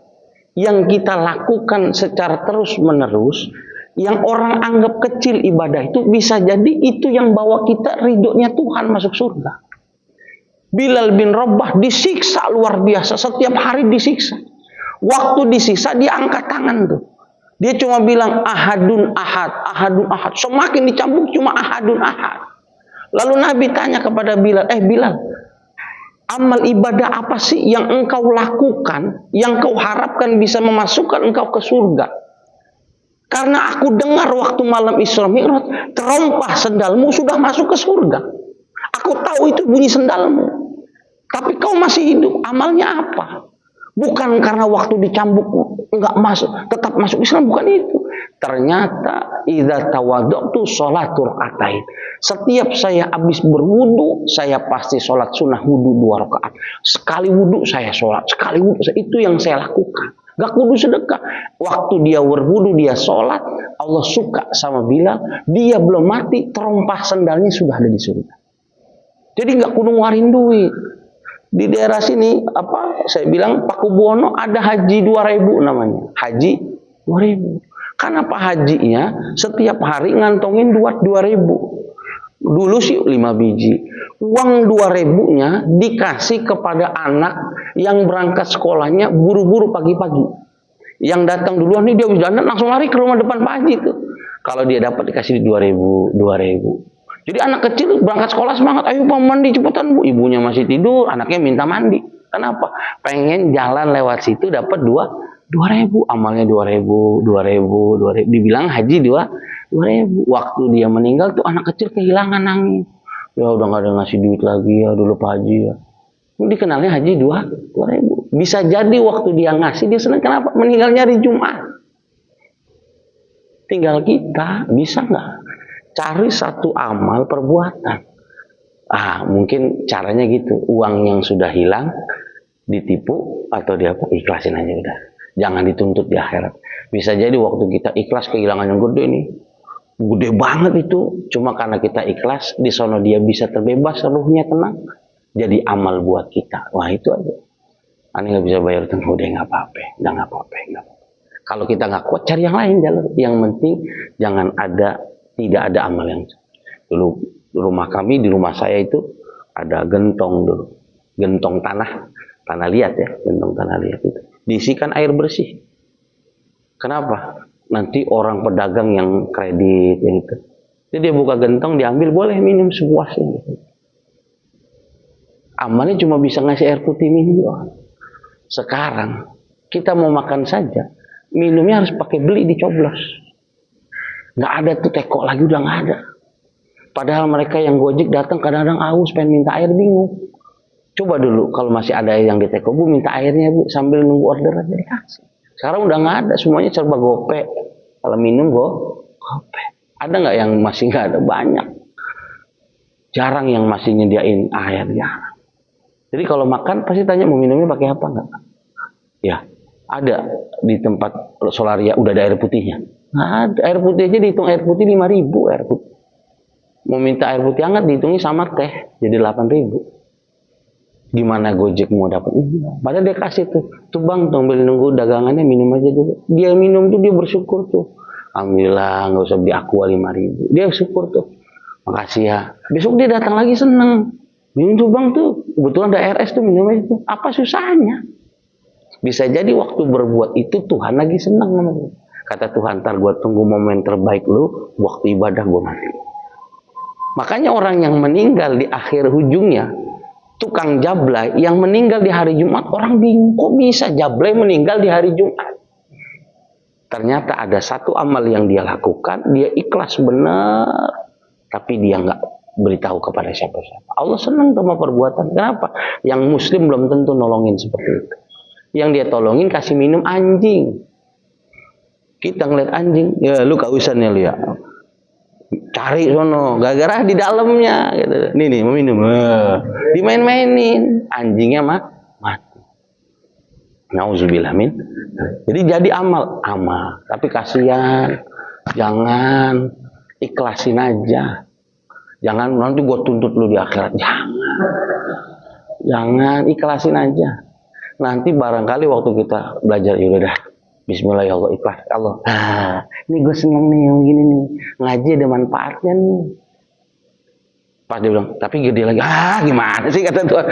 A: yang kita lakukan secara terus-menerus, yang orang anggap kecil ibadah itu, bisa jadi itu yang bawa kita ridhonya Tuhan masuk surga. Bilal bin Rabah disiksa luar biasa, setiap hari disiksa. Waktu disiksa dia angkat tangan tuh. Dia cuma bilang ahadun ahad, ahadun ahad. Semakin dicambuk cuma ahadun ahad. Lalu Nabi tanya kepada Bilal, Bilal, amal ibadah apa sih yang engkau lakukan, yang kau harapkan bisa memasukkan engkau ke surga? Karena aku dengar waktu malam Isra Mi'raj, terompah sendalmu sudah masuk ke surga. Aku tahu itu bunyi sendalmu. Tapi kau masih hidup, amalnya apa? Bukan karena waktu dicambuk enggak masuk, tetap masuk Islam, bukan itu. Ternyata idza tawaddu'tu sholatur atain. Setiap saya habis berwudu, saya pasti sholat sunnah wudu 2 rakaat. Sekali wudu saya sholat, sekali wudu itu yang saya lakukan. Gak kudu sedekah. Waktu dia berwudu, dia sholat, Allah suka sama Bilal, dia belum mati, terompah sendalnya sudah ada di surga. Jadi gak kudu ngeluarin duit. Di daerah sini, saya bilang Paku Buwono ada haji 2000 namanya. Haji 2000. Karena Pak Hajinya setiap hari ngantongin duit 2000. Dulu sih 5 biji. Uang 2000-nya dikasih kepada anak yang berangkat sekolahnya buru-buru pagi-pagi. Yang datang duluan nih dia bisa langsung lari ke rumah depan Pak Haji tuh. Kalau dia dapat dikasih 2000. Jadi anak kecil berangkat sekolah semangat, ayo Pak mandi cepetan Bu. Ibunya masih tidur, anaknya minta mandi. Kenapa? Pengen jalan lewat situ dapat 2000, amalnya 2000. Dibilang haji 2000. Waktu dia meninggal tuh anak kecil kehilangan nangis. Ya udah nggak ada ngasih duit lagi ya dulu Pak Haji ya. Dikenalnya haji 2000. Bisa jadi waktu dia ngasih dia senang, kenapa? Meninggalnya hari Jumat. Tinggal kita bisa nggak cari satu amal perbuatan. Mungkin caranya gitu. Uang yang sudah hilang ditipu atau ikhlasin aja udah. Jangan dituntut di akhirat. Bisa jadi waktu kita ikhlas kehilangan yang gede nih. Gede banget itu. Cuma karena kita ikhlas, di sono dia bisa terbebas, ruhnya tenang. Jadi amal buat kita. Wah itu aja. Aneh nggak bisa bayar utang, udah nggak apa-apa. Kalau kita nggak kuat, cari yang lain jalur. Yang penting jangan tidak ada amal yang dulu. Di rumah saya itu ada gentong dulu. Gentong tanah liat ya. Gentong tanah liat itu diisikan air bersih. Kenapa? Nanti orang pedagang yang kredit gitu. Jadi dia buka gentong, diambil, boleh minum sepuasnya. Amalnya cuma bisa ngasih air putih minum. Sekarang kita mau makan saja, minumnya harus pakai beli, dicoblos. Nggak ada tuh teko lagi, udah nggak ada. Padahal mereka yang Gojek datang kadang-kadang aus, pengen minta air, bingung. Coba dulu kalau masih ada yang di teko, Bu minta airnya Bu, sambil nunggu order aja dikasih. Sekarang udah nggak ada, semuanya serba gope. Kalau minum gope. Ada nggak yang masih nggak ada? Banyak. Jarang yang masih nyediain air, jarang. Jadi kalau makan pasti tanya mau minumnya pakai apa nggak? Ya, ada di tempat Solaria udah ada air putihnya. Nggak ada, air putih aja dihitung air putih 5.000 air putih. Mau minta air putih hangat dihitungnya sama teh jadi 8.000. Gimana Gojek mau dapat? Padahal dia kasih tuh bang, sambil nunggu dagangannya minum aja dulu. Dia minum tuh dia bersyukur tuh. Alhamdulillah nggak usah beli aqua 5.000. Dia syukur tuh. Makasih ya. Besok dia datang lagi seneng. Minum tuh bang tuh, kebetulan ada RS tuh minum itu. Apa susahnya? Bisa jadi waktu berbuat itu Tuhan lagi senang namanya. Kata Tuhan, ntar gue tunggu momen terbaik lu, waktu ibadah gue mati. Makanya orang yang meninggal di akhir ujungnya, tukang jablay yang meninggal di hari Jumat, orang bingung, kok bisa jablay meninggal di hari Jumat? Ternyata ada satu amal yang dia lakukan, dia ikhlas benar, tapi dia nggak beritahu kepada siapa-siapa. Allah senang sama perbuatan. Kenapa? Yang muslim belum tentu nolongin seperti itu. Yang dia tolongin kasih minum anjing. Kita ngeliat anjing, ya lu kausannya lu ya. Cari sono, gara-gara di dalamnya gitu. Nih mau minum. Dimain-mainin, anjingnya mati. Nauzubillah min. Jadi jadi amal, tapi kasihan. Jangan, ikhlasin aja. Jangan nanti gua tuntut lu di akhirat. Jangan, ikhlasin aja. Nanti barangkali waktu kita belajar ibadah, bismillah ya Allah, ikhlas Allah. Ini gue seneng nih yang gini nih, ngaji ada manfaatnya nih. Pas dia bilang, tapi gede lagi. Gimana sih kata Tuhan?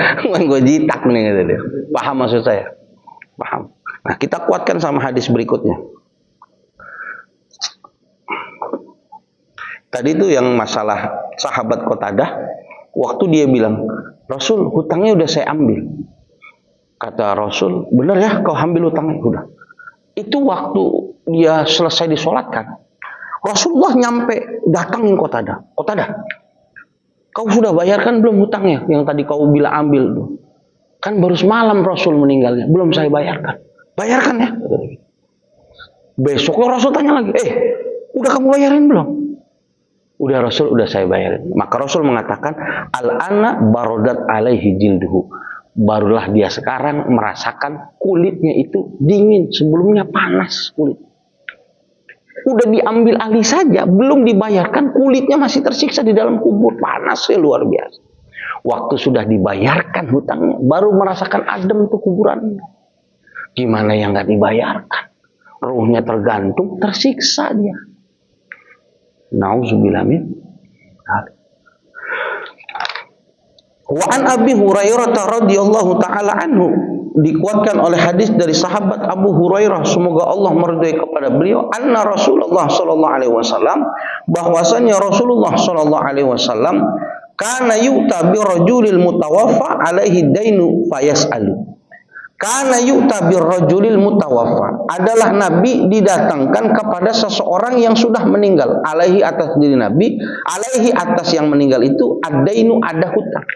A: Gue jitak nih kata dia. Paham maksud saya? Paham. Nah, kita kuatkan sama hadis berikutnya. Tadi itu yang masalah sahabat Qatadah, waktu dia bilang, Rasul, hutangnya udah saya ambil. Kata Rasul, benar ya kau ambil hutangnya? Udah. Itu waktu dia selesai disolatkan, Rasulullah nyampe datangin Qatadah. Qatadah, kau sudah bayarkan belum hutangnya yang tadi kau bilang ambil tuh? Kan baru semalam Rasul meninggalnya, belum saya bayarkan. Bayarkan ya. Besoknya Rasul tanya lagi, udah kamu bayarin belum? Udah Rasul, udah saya bayarin. Maka Rasul mengatakan, al-ana barodat alaihi jilduhu. Barulah dia sekarang merasakan kulitnya itu dingin, sebelumnya panas kulit. Udah diambil alih saja, belum dibayarkan, kulitnya masih tersiksa di dalam kubur, panasnya luar biasa. Waktu sudah dibayarkan hutangnya, baru merasakan adem tuh kuburannya. Gimana yang nggak dibayarkan? Ruhnya tergantung, tersiksa dia. Nauzubillah min. Wa an Abi Hurairah radhiyallahu taala anhu, dikuatkan oleh hadis dari sahabat Abu Hurairah, semoga Allah meridai kepada beliau, anna Rasulullah sallallahu alaihi wasallam, bahwasanya Rasulullah sallallahu alaihi wasallam kana yu'ta bi rajulil mutawaffa alaihi dainu fayas'alu. Kana yu'ta bi rajulil mutawaffa, adalah Nabi didatangkan kepada seseorang yang sudah meninggal, alaihi atas diri Nabi, alaihi atas yang meninggal itu ad-dainu, ada hutang.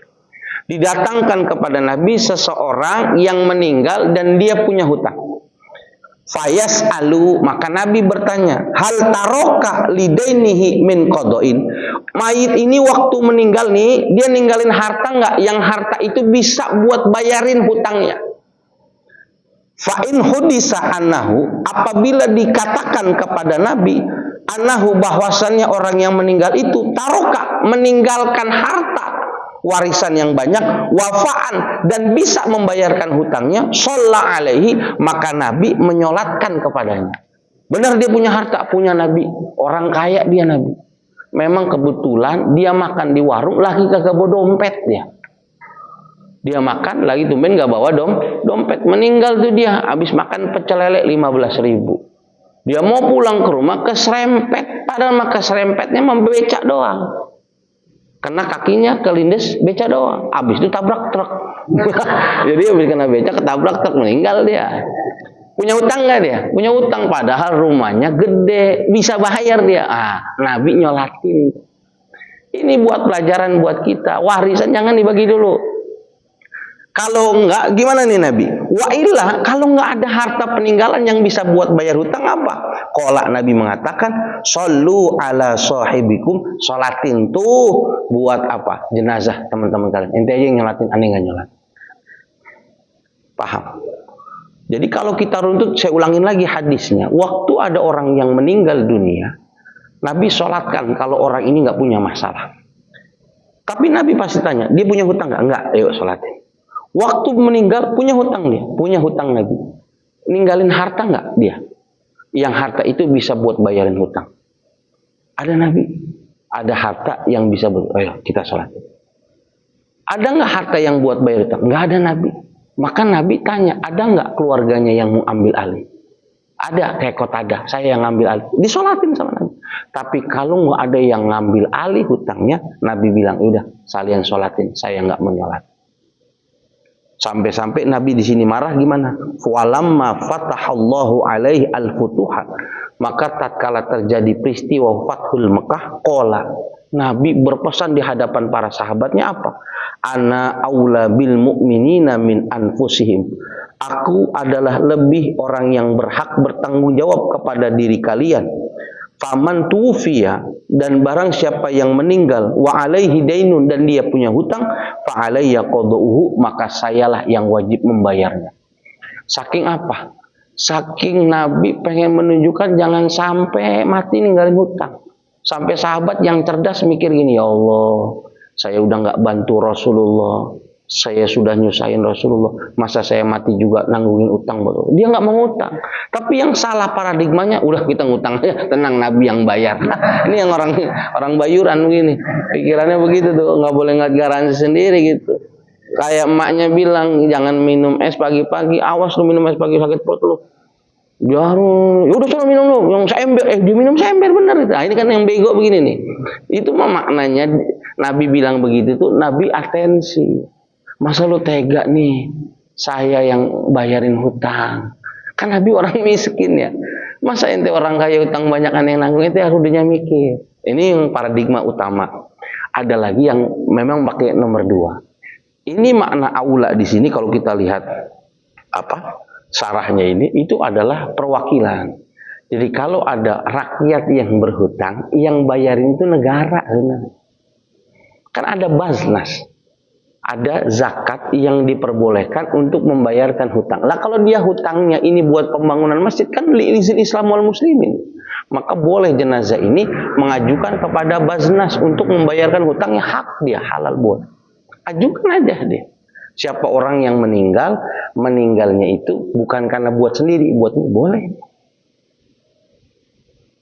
A: Didatangkan kepada Nabi seseorang yang meninggal dan dia punya hutang. Fayas alu, maka Nabi bertanya, hal taroka lidainihi min qadoin. Mayit ini waktu meninggal nih, dia ninggalin harta nggak? Yang harta itu bisa buat bayarin hutangnya. Fa in hudisa annahu, apabila dikatakan kepada Nabi annahu, bahwasannya orang yang meninggal itu taroka, meninggalkan harta, warisan yang banyak, wafaan, dan bisa membayarkan hutangnya, sholla alaihi, maka Nabi menyolatkan kepadanya. Benar dia punya harta, punya Nabi, orang kaya dia Nabi. Memang kebetulan dia makan di warung, lagi kagak bawa dompet dia. Dia makan, lagi tumben gak bawa dompet. Meninggal tuh dia, habis makan pecel lele 15.000. Dia mau pulang ke rumah, keserempet, padahal maka serempetnya membecak doang. Kena kakinya kelindes beca doang, habis itu tabrak truk. Jadi habis kena beca ketabrak truk, meninggal dia. Punya utang nggak dia? Punya utang, padahal rumahnya gede, bisa bayar dia. Nabi nyolatin. Ini buat pelajaran buat kita. Warisan jangan dibagi dulu. Kalau enggak, gimana nih Nabi? Wa illah, kalau enggak ada harta peninggalan yang bisa buat bayar hutang, apa? Qala, Nabi mengatakan, shollu ala sahibikum, sholatin tuh buat apa? Jenazah teman-teman kalian. Ente aja yang nyolatin, aneh nggak nyolat. Paham? Jadi kalau kita runtut, saya ulangin lagi hadisnya. Waktu ada orang yang meninggal dunia, Nabi sholatkan kalau orang ini nggak punya masalah. Tapi Nabi pasti tanya, dia punya hutang nggak? Enggak, ayo sholatin. Waktu meninggal punya hutang dia, punya hutang Nabi. Ninggalin harta nggak dia? Yang harta itu bisa buat bayarin hutang. Ada Nabi, ada harta yang bisa ayo kita sholat. Ada nggak harta yang buat bayar hutang? Nggak ada Nabi. Maka Nabi tanya, ada nggak keluarganya yang mau ambil alih? Ada, kayak Qatadah, saya yang ngambil alih. Disolatin sama Nabi. Tapi kalau nggak ada yang ngambil alih hutangnya, Nabi bilang, udah, kalian sholatin, saya nggak mau nyolat. Sampai-sampai Nabi di sini marah gimana? Walamma fatahallahu alaihi al-futuhat. Maka tatkala terjadi peristiwa Fathul Mekah, qala, Nabi berpesan di hadapan para sahabatnya apa? Ana aula bil mu'minina min anfusihim. Aku adalah lebih orang yang berhak bertanggung jawab kepada diri kalian. Faman tufiya, dan barang siapa yang meninggal, wa alaihi dainun, dan dia punya hutang, fa alayya qada'uhu, maka sayalah yang wajib membayarnya. Saking apa? Saking Nabi pengen menunjukkan jangan sampai mati ninggalin hutang. Sampai sahabat yang cerdas mikir gini, ya Allah, saya udah nggak bantu Rasulullah, saya sudah nyusahin Rasulullah, masa saya mati juga nanggungin utang? Dia nggak mau utang. Tapi yang salah paradigmanya, udah kita ngutang aja, tenang, Nabi yang bayar. Ini yang orang bayuran begini, pikirannya begitu tuh, nggak boleh nggak garansi sendiri gitu. Kayak emaknya bilang jangan minum es pagi-pagi, awas lu minum es pagi sakit perut lu. Ya udah sana minum lu, yang seember, dia minum seember bener itu. Nah, ini kan yang bego begini nih. Itu mah maknanya Nabi bilang begitu tuh, Nabi atensi. Masa lu tega nih, saya yang bayarin hutang. Kan Nabi orang miskin ya. Masa ente orang kaya hutang banyak yang nanggung, ente harusnya mikir. Ini yang paradigma utama. Ada lagi yang memang pakai nomor 2. Ini makna aula di sini kalau kita lihat apa sarahnya ini, itu adalah perwakilan. Jadi kalau ada rakyat yang berhutang, yang bayarin itu negara. Kan ada Baznas. Ada zakat yang diperbolehkan untuk membayarkan hutang. Lah kalau dia hutangnya ini buat pembangunan masjid, kan liizin Islam wal muslimin, maka boleh jenazah ini mengajukan kepada Baznas untuk membayarkan hutangnya, hak dia, halal boleh. Ajukan aja dia. Siapa orang yang meninggalnya itu bukan karena buat sendiri, buat boleh.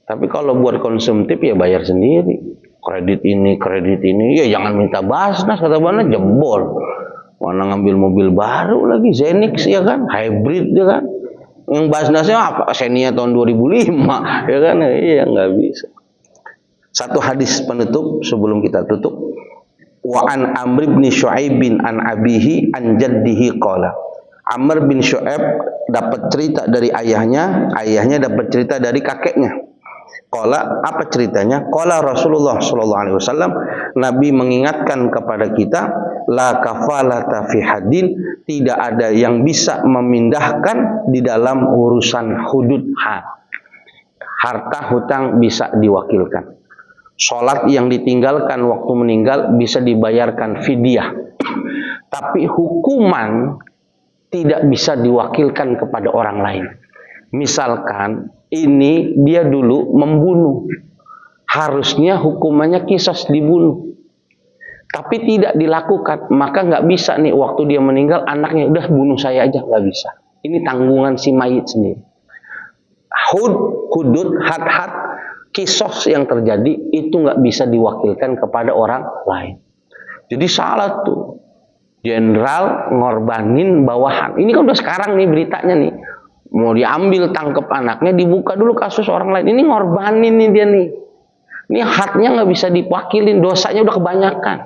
A: Tapi kalau buat konsumtif ya bayar sendiri. Kredit ini, ya jangan minta Baznas, kata mana jebol. Mana ngambil mobil baru lagi, Zenix ya kan, hybrid ya kan. Yang Baznasnya apa? Xenia tahun 2005 ya kan, iya nggak bisa. Satu hadis penutup sebelum kita tutup. Wa an Amr bin Syu'aib bin an abihi an jaddihi qala. Amr bin Syu'aib dapat cerita dari ayahnya, ayahnya dapat cerita dari kakeknya. Qala, apa ceritanya? Qala Rasulullah sallallahu alaihi wasallam, Nabi mengingatkan kepada kita, la kafalata fi hadin, tidak ada yang bisa memindahkan di dalam urusan hudud had. Harta hutang bisa diwakilkan. Salat yang ditinggalkan waktu meninggal bisa dibayarkan fidyah. Tapi hukuman tidak bisa diwakilkan kepada orang lain. Misalkan ini dia dulu membunuh, harusnya hukumannya qisas dibunuh, tapi tidak dilakukan, maka nggak bisa nih waktu dia meninggal anaknya udah bunuh saya aja, nggak bisa. Ini tanggungan si mayit sendiri. Hudud, had, qisas yang terjadi itu nggak bisa diwakilkan kepada orang lain. Jadi salah tuh jenderal ngorbanin bawahan. Ini kan udah sekarang nih beritanya nih. Mau diambil tangkep anaknya, dibuka dulu kasus orang lain. Ini ngorbanin nih dia nih. Ini haknya nggak bisa diwakilin, dosanya udah kebanyakan.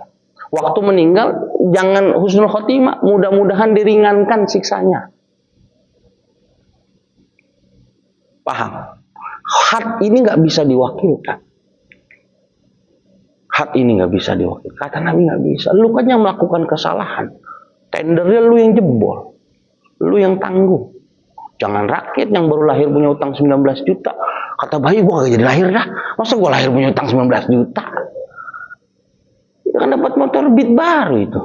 A: Waktu meninggal jangan husnul khotimah, mudah-mudahan diringankan siksanya. Paham? Hak ini nggak bisa diwakilkan. Hak ini nggak bisa diwakilkan. Kata Nabi nggak bisa. Lu kan yang melakukan kesalahan. Tendernya lu yang jebol, lu yang tanggung. Jangan rakyat yang baru lahir punya utang 19 juta. Kata bayi, gua gak jadi lahir dah. Masa gua lahir punya utang 19 juta? Kita kan dapat motor Beat baru itu.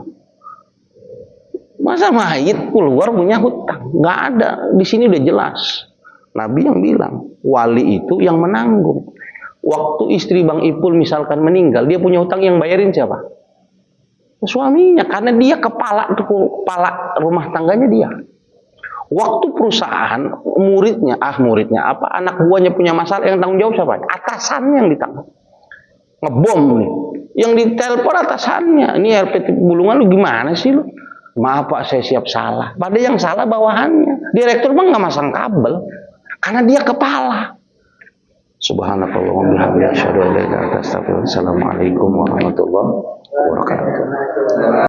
A: Masa mayit keluar punya hutang? Gak ada. Di sini udah jelas. Nabi yang bilang, wali itu yang menanggung. Waktu istri Bang Ipul misalkan meninggal, dia punya hutang, yang bayarin siapa? Suaminya. Karena dia kepala rumah tangganya dia. Waktu perusahaan muridnya anak buahnya punya masalah, yang tanggung jawab siapa? Atasannya yang ditanggung. Ngebom nih, Yang ditelepon atasannya. Ini RPT Bulungan lu gimana sih lu? Maaf Pak, saya siap salah. Padahal yang salah bawahannya. Direktur mah nggak masang kabel, karena dia kepala. Subhanallah wa bihamdihi asyhadu an la ilaha illa anta astaghfiruka wa atubu ilaik. Assalamualaikum warahmatullahi wabarakatuh.